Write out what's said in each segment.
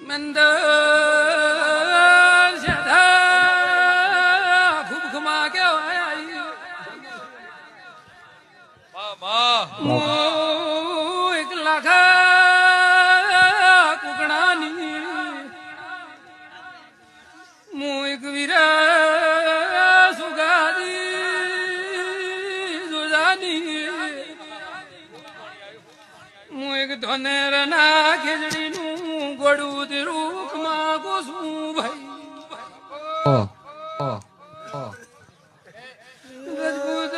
મંદર સદા ખૂબ ખમા કેવાય એક લાખા કુકડાની હું એક વીરા સુગાદી જોજાની હું એક ધનેર ના ખીજડી નું ગોડું તે રૂખ માંગુ છું ભાઈ રજપૂત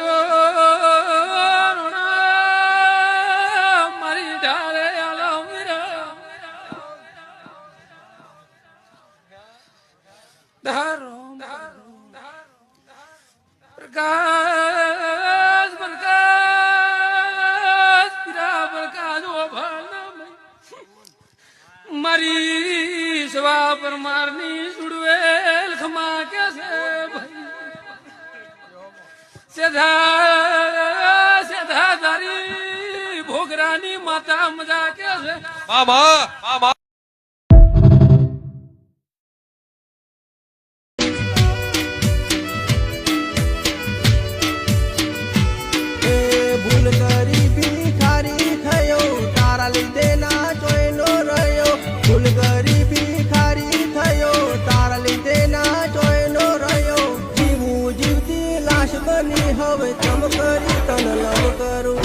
મારી ઢારે આલો મીરા ધારો પ્રકાશ પ્રકાશ પીરા પ્રકાશ ઓ મારી સવા પર મારની સુડવેલ ખમા કે છે ભાઈ સેધા તારી ભોગરાની માતા મજા કે છે મામા ભૂલ કરી ભિખારી થયો તારા લીધે ના જોઈનો રહ્યો ભૂલ કરી ભિખારી થયો તારા લીધે ના જોઈનો રહ્યો જીવું જીવતી લાશ બની હવે ચમ કરી તન લવ કરું